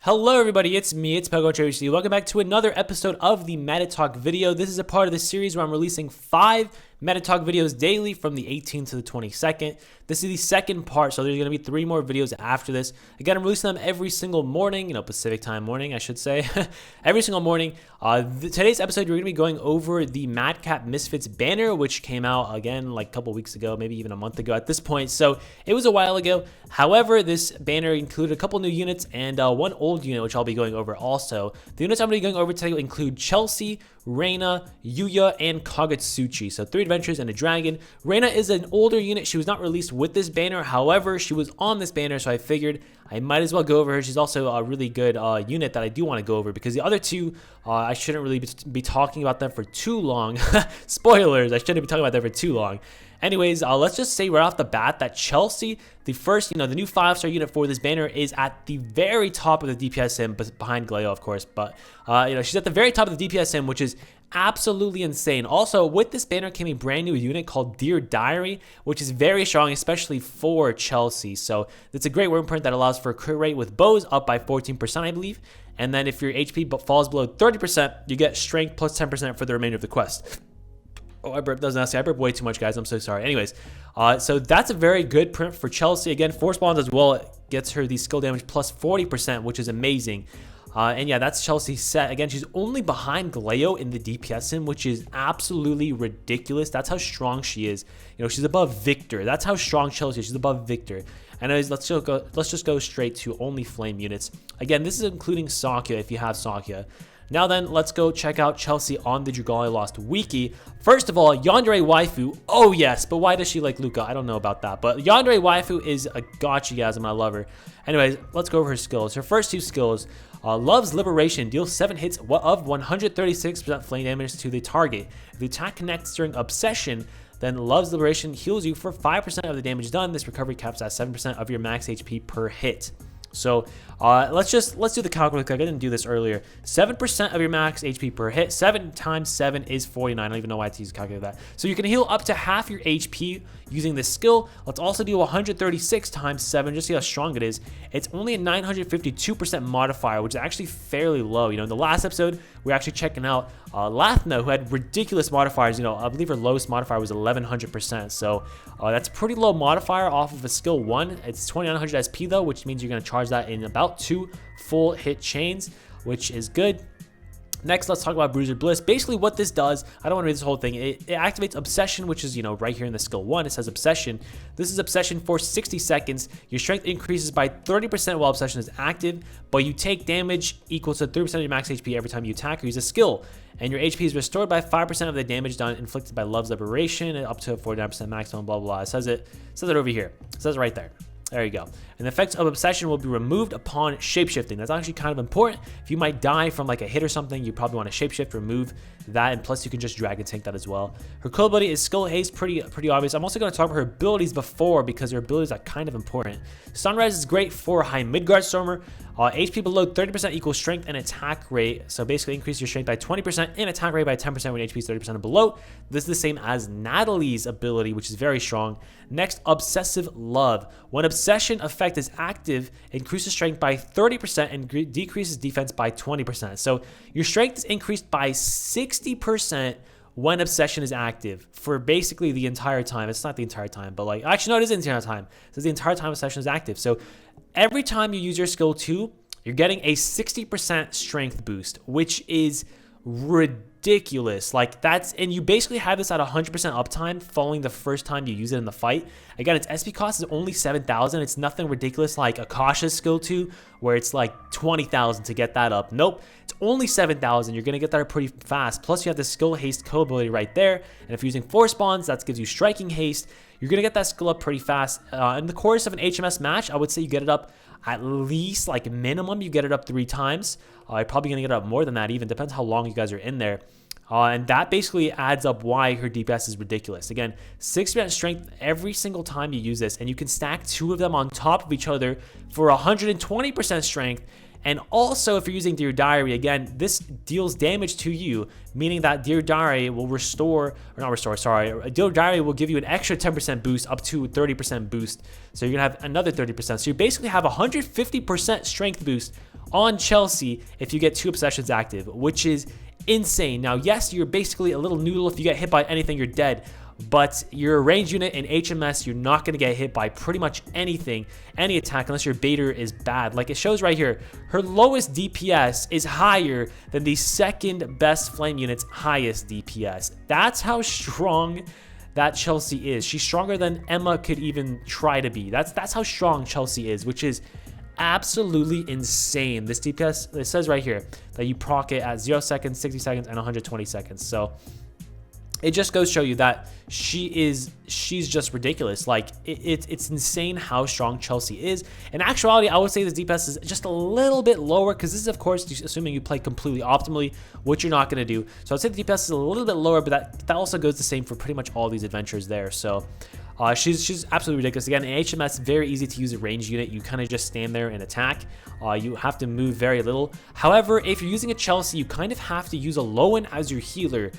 Hello everybody, it's me, it's PokemonTripHD. Welcome back to another episode of the Meta Talk video. This is a part of the series where I'm releasing 5 Meta Talk videos daily from the 18th to the 22nd. This is the second part, so there's going to be 3 more videos after this. Again, I'm releasing them every single morning, Pacific time morning, I should say. Every single morning. Today's episode, we're going to be going over the Madcap Misfits banner, which came out, again, like a couple weeks ago, maybe even a month ago at this point. So it was a while ago. However, this banner included a couple new units and one old unit, which I'll be going over also. The units I'm going to be going over today will include Chelsea, Rayna, Yuya, and Kagutsuchi. So 3 adventures and a dragon. Rayna is an older unit. She was not released with this banner. However, she was on this banner, so I figured I might as well go over her. She's also a really good unit that I do want to go over because the other 2, I shouldn't really be talking about them for too long. Spoilers, I shouldn't be talking about them for too long. Anyways, let's just say right off the bat that Chelsea, the first, the new 5-star unit for this banner is at the very top of the DPS sim, behind Gleo, of course. But, she's at the very top of the DPS sim, which is absolutely insane. Also, with this banner came a brand new unit called Dear Diary, which is very strong, especially for Chelsea. So it's a great word print that allows for a crit rate with bows up by 14%, I believe. And then if your HP falls below 30%, you get strength plus 10% for the remainder of the quest. Oh, I burped. That was nasty. I burped way too much, guys. I'm so sorry. Anyways, so that's a very good print for Chelsea. Again, 4 spawns as well. It gets her the skill damage plus 40%, which is amazing. And yeah, that's Chelsea's set. Again, she's only behind Gleo in the DPS sim, which is absolutely ridiculous. That's how strong she is. She's above Victor. That's how strong Chelsea is. She's above Victor. Anyways, let's just go straight to only flame units. Again, this is including Sakya if you have Sakya. Now then, let's go check out Chelsea on the Dragalia Lost Wiki. First of all, Yandere Waifu. Oh yes, but why does she like Luca? I don't know about that. But Yandere Waifu is a gotcha-gasm. I love her. Anyways, let's go over her skills. Her first 2 skills. Love's Liberation deals 7 hits of 136% flame damage to the target. If the attack connects during Obsession, then Love's Liberation heals you for 5% of the damage done. This recovery caps at 7% of your max HP per hit. So let's do the calculation. I didn't do this earlier. 7% of your max HP per hit. 7 times 7 is 49. I don't even know why to calculate that. So you can heal up to half your HP using this skill. Let's also do 136 times 7 just to see how strong it is. It's only a 952% modifier, which is actually fairly low. In the last episode, we were actually checking out Lathna, who had ridiculous modifiers. I believe her lowest modifier was 1100%. So that's a pretty low modifier off of a skill 1. It's 2900 SP though, which means you're going to charge that in about 2 full hit chains, which is good. Next, let's talk about Bruising Bliss. Basically, what this does, I don't want to read this whole thing. It activates Obsession, which is, right here in the skill 1. It says Obsession. This is Obsession for 60 seconds. Your strength increases by 30% while Obsession is active, but you take damage equal to 30% of your max HP every time you attack or use a skill. And your HP is restored by 5% of the damage done inflicted by Love's Liberation and up to 49% maximum, blah, blah, blah. It says it over here. It says it right there. There you go. And the effects of Obsession will be removed upon shapeshifting. That's actually kind of important. If you might die from like a hit or something, you probably want to shapeshift, remove that, and plus you can just drag and tank that as well. Her core ability is Skill Haste, pretty obvious. I'm also going to talk about her abilities before because her abilities are kind of important. Sunrise is great for high Midgard Stormer. HP below 30% equals strength and attack rate. So basically increase your strength by 20% and attack rate by 10% when HP is 30% and below. This is the same as Natalie's ability, which is very strong. Next, Obsessive Love. When Obsession effect is active, it increases strength by 30% and decreases defense by 20%. So your strength is increased by 60% when Obsession is active for basically the entire time. It's not the entire time, but actually no, it is the entire time. It says the entire time Obsession is active. So every time you use your skill 2, you're getting a 60% strength boost, which is ridiculous. And you basically have this at 100% uptime following the first time you use it in the fight. Again, its SP cost is only 7,000. It's nothing ridiculous like Akasha's skill 2, where it's like 20,000 to get that up. Nope, it's only 7,000. You're gonna get that pretty fast. Plus, you have the skill haste ability right there. And if you're using 4 spawns, that gives you striking haste. You're gonna get that skill up pretty fast. In the course of an HMS match, I would say you get it up at least, minimum, you get it up 3 times. You're probably gonna get it up more than that, even depends how long you guys are in there. And that basically adds up why her DPS is ridiculous. Again, 60% strength every single time you use this, and you can stack 2 of them on top of each other for 120% strength. And also, if you're using Dear Diary, again, this deals damage to you, meaning that Dear Diary will Dear Diary will give you an extra 10% boost up to 30% boost. So you're gonna have another 30%. So you basically have 150% strength boost on Chelsea if you get 2 obsessions active, which is insane. Now, yes, you're basically a little noodle. If you get hit by anything, you're dead. But you're a ranged unit in HMS, you're not going to get hit by pretty much anything, any attack, unless your baiter is bad. Like it shows right here, her lowest DPS is higher than the second best flame unit's highest DPS. That's how strong that Chelsea is. She's stronger than Emma could even try to be. That's how strong Chelsea is, which is absolutely insane. This DPS, it says right here that you proc it at 0 seconds, 60 seconds, and 120 seconds. So it just goes to show you that she's just ridiculous. Like it's insane how strong Chelsea is. In actuality, I would say this DPS is just a little bit lower because this is, of course, assuming you play completely optimally, which you're not going to do. So I'd say the DPS is a little bit lower, but that also goes the same for pretty much all these adventures there. So she's absolutely ridiculous. Again, in HMS, very easy to use a ranged unit. You kind of just stand there and attack. You have to move very little. However, if you're using a Chelsea, you kind of have to use a Lowen as your healer.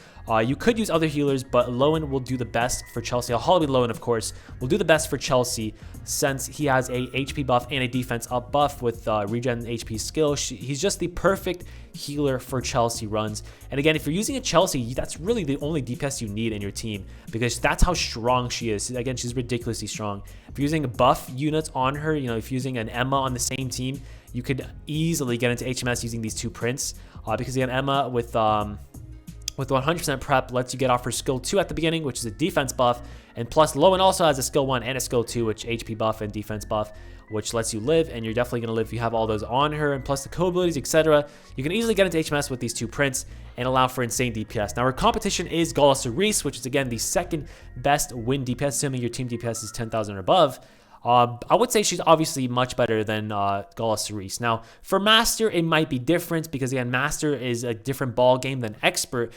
You could use other healers, but Lowen will do the best for Chelsea. Halloween Lowen, of course, will do the best for Chelsea since he has a HP buff and a defense up buff with regen HP skill. He's just the perfect healer for Chelsea runs. And again, if you're using a Chelsea, that's really the only DPS you need in your team because that's how strong she is. Again, she's ridiculously strong. If you're using buff units on her, you know, if you're using an Emma on the same team, you could easily get into HMS using these 2 prints because again, Emma with 100% prep lets you get off her skill 2 at the beginning, which is a defense buff, and plus Lowen also has a skill 1 and a skill 2, which HP buff and defense buff, which lets you live, and you're definitely going to live if you have all those on her, and plus the co-abilities, etc. You can easily get into HMS with these 2 prints and allow for insane DPS. Now, her competition is Cerise, which is again the second best win DPS, assuming your team DPS is 10,000 or above. I would say she's obviously much better than Cerise. Now, for Master, it might be different because, again, Master is a different ball game than Expert.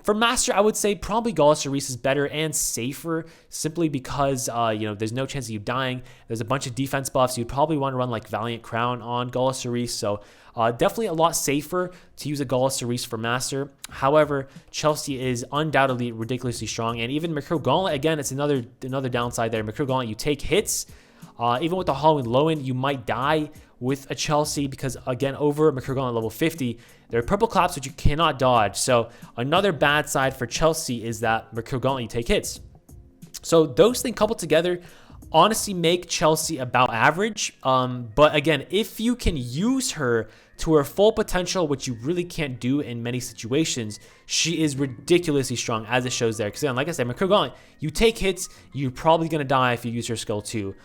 For Master, I would say probably Cerise is better and safer simply because, you know, there's no chance of you dying. There's a bunch of defense buffs. You'd probably want to run like Valiant Crown on Cerise. So definitely a lot safer to use a Cerise for Master. However, Chelsea is undoubtedly ridiculously strong. And even Mercurial Gauntlet, again, it's another downside there. Mercurial Gauntlet, you take hits. Even with the Halloween Lowen, you might die with a Chelsea because, again, over Mercurial Gauntlet level 50, there are purple claps which you cannot dodge. So another bad side for Chelsea is that Mercurial Gauntlet, you take hits. So those things coupled together honestly make Chelsea about average. But again, if you can use her to her full potential, which you really can't do in many situations, she is ridiculously strong, as it shows there. Because again, like I said, Mercurial Gauntlet, you take hits, you're probably going to die if you use her skill 2.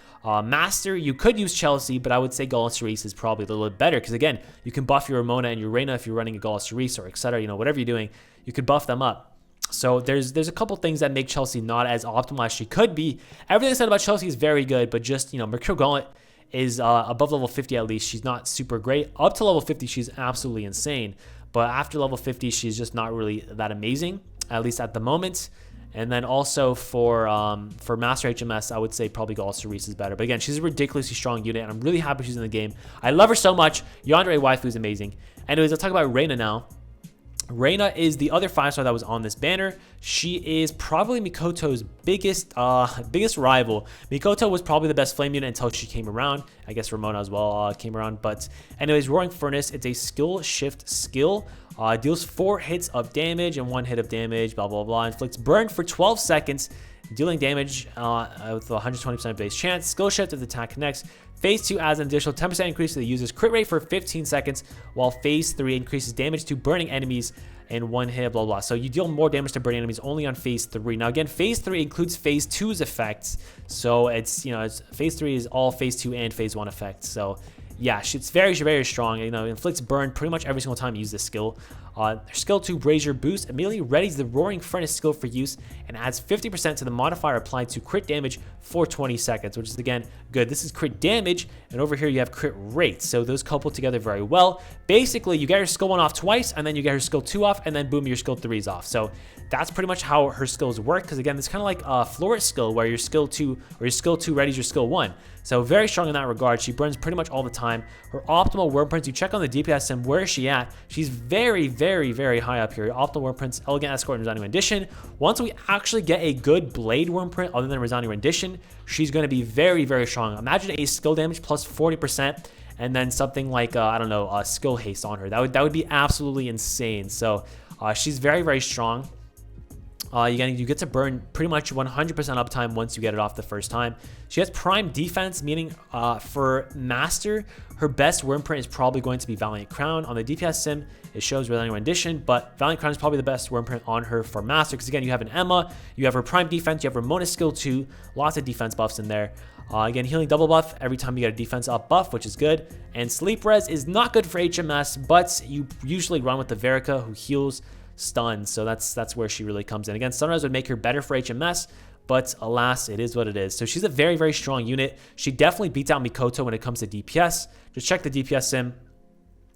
Master, you could use Chelsea, but I would say Cerise is probably a little bit better. Because again, you can buff your Ramona and your Rayna if you're running a Cerise or etc. You know, whatever you're doing, you could buff them up. So there's a couple things that make Chelsea not as optimal as she could be. Everything I said about Chelsea is very good, but just, you know, Mercurial Gauntlet is above level 50 at least. She's not super great. Up to level 50, she's absolutely insane. But after level 50, she's just not really that amazing, at least at the moment. And then also for Master HMS, I would say probably Cerise is better. But again, she's a ridiculously strong unit, and I'm really happy she's in the game. I love her so much. Yandere Waifu is amazing. Anyways, let's talk about Rayna now. Rayna is the other 5-star that was on this banner. She is probably Mikoto's biggest rival. Mikoto was probably the best flame unit until she came around. I guess Ramona as well came around. But anyways, Roaring Furnace, it's a skill shift skill. Deals 4 hits of damage and 1 hit of damage, blah, blah, blah. Inflicts burn for 12 seconds, dealing damage with 120% base chance. Skill shift if the attack connects. Phase 2 adds an additional 10% increase to the user's crit rate for 15 seconds, while Phase 3 increases damage to burning enemies in 1 hit, blah, blah. So you deal more damage to burning enemies only on Phase 3. Now, again, Phase 3 includes Phase 2's effects. So it's, you know, Phase 3 is all Phase 2 and Phase 1 effects. So yeah, it's very, very strong. You know, inflicts burn pretty much every single time you use this skill. Skill 2 Brazier Boost immediately readies the Roaring Furnace skill for use and adds 50% to the modifier applied to crit damage for 20 seconds, which is, again, good. This is crit damage, and over here you have crit rate. So those couple together very well. Basically, you get your skill 1 off twice, and then you get her skill 2 off, and then boom, your skill 3 is off. So that's pretty much how her skills work, because again, it's kind of like a Florist skill where your skill 2 readies your skill 1. So very strong in that regard. She burns pretty much all the time. Her optimal worm prints, you check on the DPS sim, where is she at? She's very, very, very high up here. Optimal worm prints, Elegant Escort, and Resounding Rendition. Once we actually get a good blade worm print other than Resounding Rendition, she's going to be very, very strong. Imagine a skill damage plus 40% and then something like I don't know, skill haste on her. That would be absolutely insane. So she's very, very strong. You get to burn pretty much 100% uptime once you get it off the first time. She has prime defense, meaning for Master, her best word print is probably going to be Valiant Crown. On the DPS sim, it shows Valiant Rendition, but Valiant Crown is probably the best word print on her for Master, because again, you have an Emma, you have her prime defense, you have Ramona's skill 2, lots of defense buffs in there. Again, healing double buff every time you get a defense up buff, which is good. And sleep res is not good for HMS, but you usually run with the Verica, who heals stun, so that's where she really comes in. Again, Sunrise would make her better for HMS, but alas, it is what it is. So she's a very, very strong unit. She definitely beats out Mikoto when it comes to DPS. Just check the DPS sim.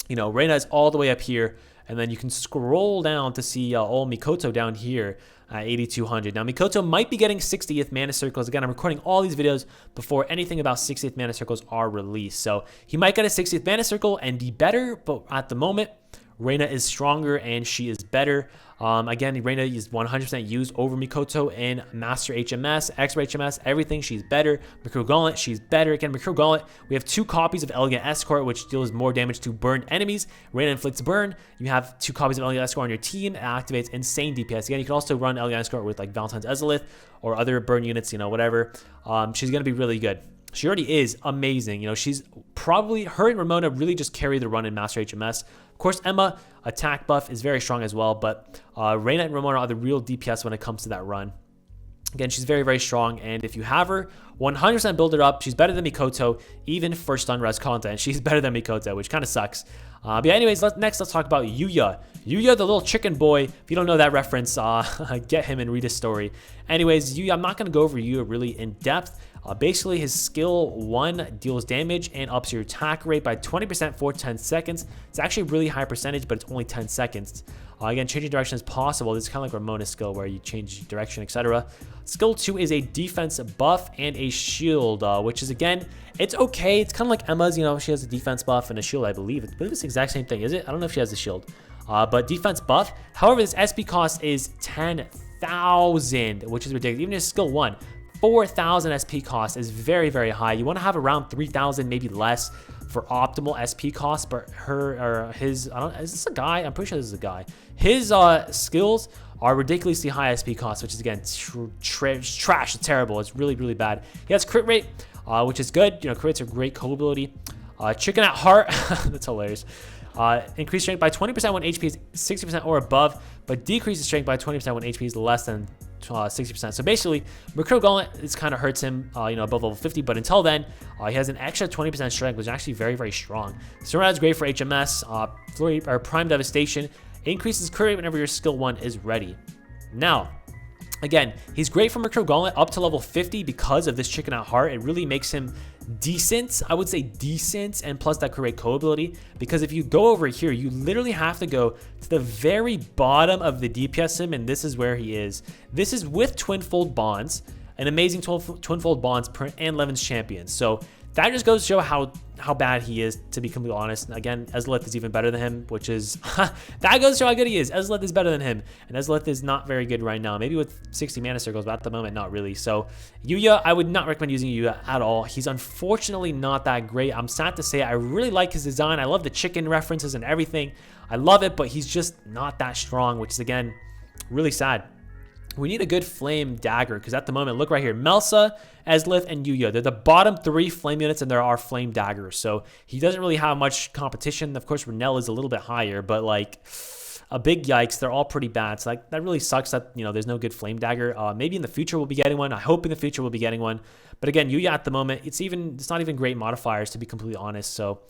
You know, Rayna is all the way up here, and then you can scroll down to see old Mikoto down here at 8200. Now, Mikoto might be getting 60th mana circles. Again, I'm recording all these videos before anything about 60th mana circles are released. So he might get a 60th mana circle and be better, but at the moment, Rayna is stronger and she is better. Again, Rayna is 100% used over Mikoto in Master HMS, Expert HMS, everything. She's better. Mercurial Gauntlet, she's better. Again, Mercurial Gauntlet, we have 2 copies of Elegant Escort, which deals more damage to burned enemies. Rayna inflicts burn. You have 2 copies of Elegant Escort on your team. It activates insane DPS. Again, you can also run Elegant Escort with like Valentine's Ezolith or other burn units, you know, whatever. She's going to be really good. She already is amazing. You know, she's probably, her and Ramona really just carry the run in Master HMS. Of course, Emma, attack buff, is very strong as well, but Rayna and Ramona are the real DPS when it comes to that run. Again, she's very, very strong, and if you have her, 100% build her up. She's better than Mikoto, even for stun res content. She's better than Mikoto, which kind of sucks. But yeah, anyways, let's talk about Yuya. Yuya, the little chicken boy. If you don't know that reference, get him and read his story. Anyways, Yuya, I'm not going to go over Yuya really in depth. Basically, his skill 1 deals damage and ups your attack rate by 20% for 10 seconds. It's actually a really high percentage, but it's only 10 seconds. Again, changing direction is possible. This is kind of like Ramona's skill where you change direction, etc. Skill 2 is a defense buff and a shield, which is, again, it's okay. It's kind of like Emma's, you know, she has a defense buff and a shield, I believe. I believe it's the exact same thing, is it? I don't know if she has a shield. But defense buff. However, this SP cost is 10,000, which is ridiculous. Even his skill 1. 4,000 SP cost is very, very high. You want to have around 3,000, maybe less, for optimal SP cost. But her or his, I don't, is this a guy? I'm pretty sure this is a guy. His skills are ridiculously high SP cost, which is, again, trash. It's terrible. It's really, really bad. He has crit rate, which is good. You know, crits are great co ability. Chicken at heart, that's hilarious. Increase strength by 20% when HP is 60% or above, but decreases strength by 20% when HP is less than 60%. So basically, Mercurial Gauntlet, this kind of hurts him, you know, above level 50. But until then, he has an extra 20% strength, which is actually very, very strong. Surround is great for HMS. Flurry or Prime Devastation increases crit rate whenever your skill 1 is ready. Now, again, he's great for Mercurial Gauntlet up to level 50 because of this Chicken at Heart. It really makes him decent. I would say decent, and plus that crit rate co ability. Because if you go over here, you literally have to go to the very bottom of the DPS sim, and this is where he is. This is with Twinfold Bonds, an amazing Twinfold Bonds per and Levin's champion. So that just goes to show how bad he is, to be completely honest. Again, Ezolith is even better than him, which is, that goes to show how good he is. Ezolith is better than him, and Ezolith is not very good right now. Maybe with 60 mana circles, but at the moment, not really. So Yuya, I would not recommend using Yuya at all. He's unfortunately not that great. I'm sad to say I really like his design. I love the chicken references and everything. I love it, but he's just not that strong, which is, again, really sad. We need a good flame dagger, because at the moment, look right here, Melsa, Ezolith, and Yuya. They're the bottom 3 flame units, and there are flame daggers. So he doesn't really have much competition. Of course, Renelle is a little bit higher, but like a big yikes. They're all pretty bad. So like that really sucks that, you know, there's no good flame dagger. Maybe in the future we'll be getting one. I hope in the future we'll be getting one. But again, Yuya at the moment, it's not even great modifiers, to be completely honest. So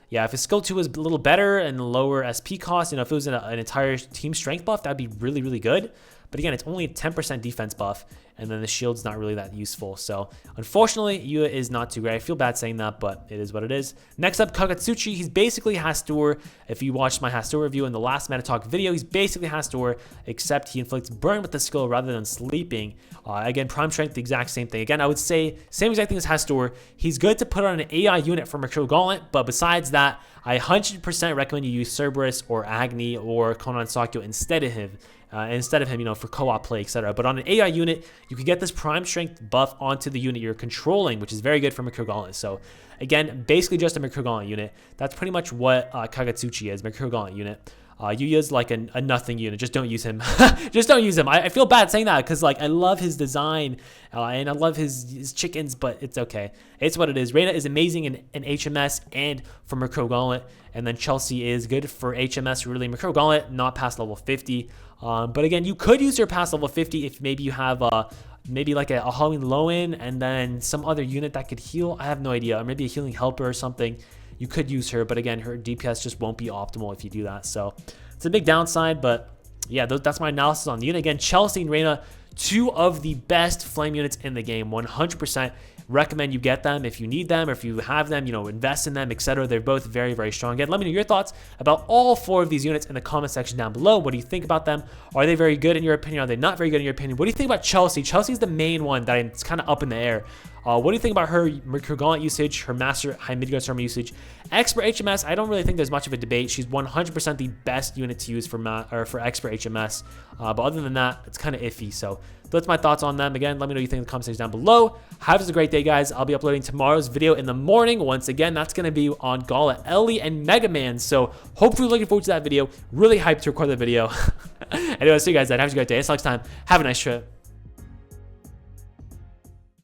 yeah, if his skill 2 was a little better and lower SP cost, you know, if it was an entire team strength buff, that'd be really, really good. But again, it's only a 10% defense buff, and then the shield's not really that useful. So unfortunately, Yuya is not too great. I feel bad saying that, but it is what it is. Next up, Kagutsuchi. He's basically Hastur. If you watched my Hastur review in the last Meta Talk video, he's basically Hastur, except he inflicts burn with the skill rather than sleeping. Again, prime strength, the exact same thing. Again, I would say same exact thing as Hastur. He's good to put on an AI unit for Mercurial Gauntlet, but besides that, I 100% recommend you use Cerberus or Agni or Konan Sakyo instead of him. instead of him, you know, for co-op play, etc. But on an AI unit, you can get this prime strength buff onto the unit you're controlling, which is very good for Mercurial Gauntlet. So again, basically just a Mercurial Gauntlet unit. That's pretty much what Kagutsuchi is, Mercurial Gauntlet unit. Yuya's like a nothing unit. Just don't use him. Just don't use him. I feel bad saying that because like I love his design and I love his chickens, but it's okay. It's what it is. Rayna is amazing in HMS and for Mercurial Gauntlet, and then Chelsea is good for HMS. Really, Mercurial Gauntlet not past level 50. But again, you could use her past level 50 if maybe you have maybe like a Halloween Low-in and then some other unit that could heal. I have no idea. Or maybe a healing helper or something. You could use her, but again, her DPS just won't be optimal if you do that. So it's a big downside, but yeah, that's my analysis on the unit. Again, Chelsea and Rayna, two of the best flame units in the game. 100% recommend you get them if you need them, or if you have them, you know, invest in them, etc. They're both very, very strong. Again, let me know your thoughts about all four of these units in the comment section down below. What do you think about them? Are they very good in your opinion? Are they not very good in your opinion? What do you think about Chelsea? Chelsea's the main one that it's kind of up in the air. What do you think about her Mercurial Gauntlet usage, her Master High Midgard Storm usage? Expert HMS, I don't really think there's much of a debate. She's 100% the best unit to use for Expert HMS. But other than that, it's kind of iffy. So that's my thoughts on them. Again, let me know what you think in the comment section down below. Have a great day, guys. I'll be uploading tomorrow's video in the morning. Once again, that's going to be on Gala, Ellie, and Mega Man. So hopefully looking forward to that video. Really hyped to record the video. Anyway, see you guys then. Have a great day. Until next time, have a nice trip.